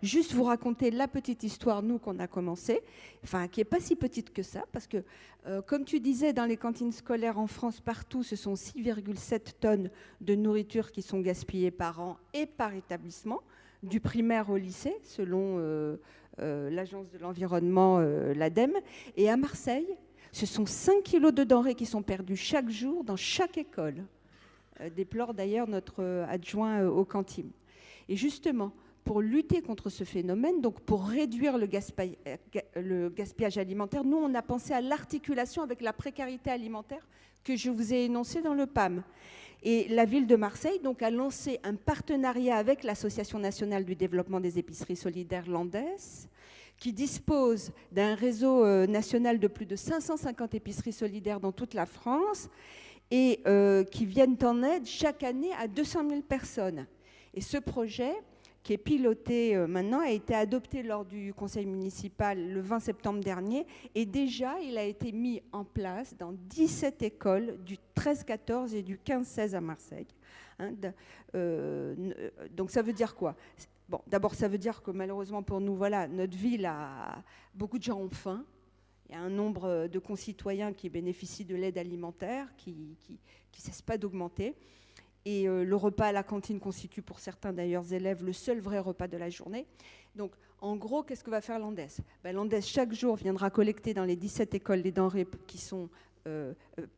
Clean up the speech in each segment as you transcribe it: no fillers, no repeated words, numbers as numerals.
juste vous raconter la petite histoire, nous, qu'on a commencé, enfin, qui n'est pas si petite que ça, parce que, comme tu disais, dans les cantines scolaires en France, partout, ce sont 6,7 tonnes de nourriture qui sont gaspillées par an et par établissement, du primaire au lycée, selon l'Agence de l'environnement, l'ADEME. Et à Marseille, ce sont 5 kilos de denrées qui sont perdus chaque jour dans chaque école. Déplore d'ailleurs notre adjoint aux cantines. Et justement, pour lutter contre ce phénomène, donc pour réduire le gaspillage alimentaire, nous, on a pensé à l'articulation avec la précarité alimentaire que je vous ai énoncée dans le PAM. Et la ville de Marseille donc, a lancé un partenariat avec l'Association nationale du développement des épiceries solidaires Landes, qui dispose d'un réseau national de plus de 550 épiceries solidaires dans toute la France et qui viennent en aide chaque année à 200 000 personnes. Et ce projet, qui est piloté maintenant, a été adopté lors du conseil municipal le 20 septembre dernier, et déjà il a été mis en place dans 17 écoles du 13-14 et du 15-16 à Marseille. Hein, donc ça veut dire quoi? Bon, d'abord ça veut dire que malheureusement pour nous, voilà, notre ville a beaucoup de gens ont faim. Il y a un nombre de concitoyens qui bénéficient de l'aide alimentaire qui ne cesse pas d'augmenter. Et le repas à la cantine constitue pour certains d'ailleurs élèves le seul vrai repas de la journée. Donc en gros, qu'est-ce que va faire Landes? Landes chaque jour viendra collecter dans les 17 écoles les denrées qui sont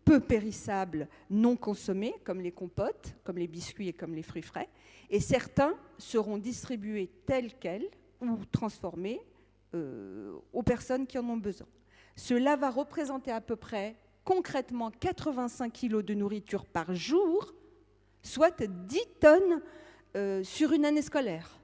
peu périssables, non consommées, comme les compotes, comme les biscuits et comme les fruits frais. Et certains seront distribués tels quels ou transformés aux personnes qui en ont besoin. Cela va représenter à peu près, concrètement, 85 kilos de nourriture par jour, soit 10 tonnes sur une année scolaire.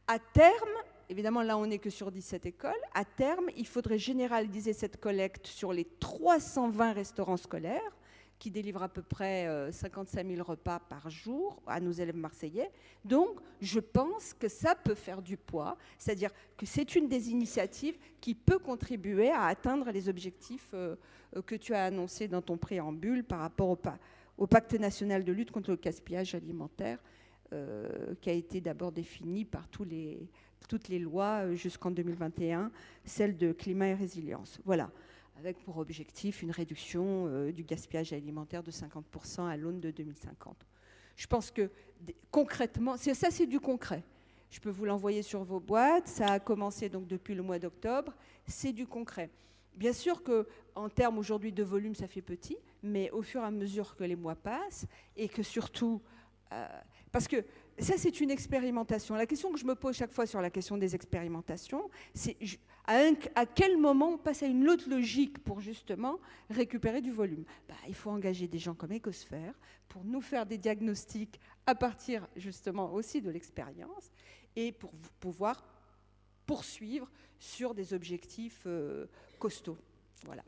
À terme, évidemment là on n'est que sur 17 écoles, à terme il faudrait généraliser cette collecte sur les 320 restaurants scolaires qui délivrent à peu près 55 000 repas par jour à nos élèves marseillais. Donc je pense que ça peut faire du poids, c'est-à-dire que c'est une des initiatives qui peut contribuer à atteindre les objectifs que tu as annoncés dans ton préambule par rapport au Pacte national de lutte contre le gaspillage alimentaire, qui a été d'abord défini par toutes les lois jusqu'en 2021, celle de climat et résilience. Voilà, avec pour objectif une réduction du gaspillage alimentaire de 50% à l'aune de 2050. Je pense que concrètement, ça c'est du concret. Je peux vous l'envoyer sur vos boîtes, ça a commencé donc depuis le mois d'octobre, c'est du concret. Bien sûr qu'en termes aujourd'hui de volume, ça fait petit, mais au fur et à mesure que les mois passent, et que surtout... parce que ça, c'est une expérimentation. La question que je me pose chaque fois sur la question des expérimentations, c'est à quel moment on passe à une autre logique pour justement récupérer du volume? Il faut engager des gens comme Ecosphère pour nous faire des diagnostics à partir justement aussi de l'expérience et pour pouvoir poursuivre sur des objectifs costauds. Voilà.